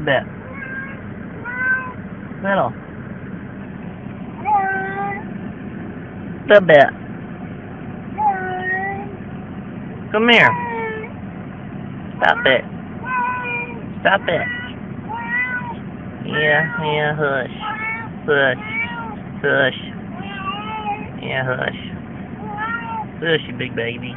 bit. Little. Little bit. Come here. Stop it. Stop it. Yeah, hush. Hush. Hush. Yeah, hush. Hush, you big baby.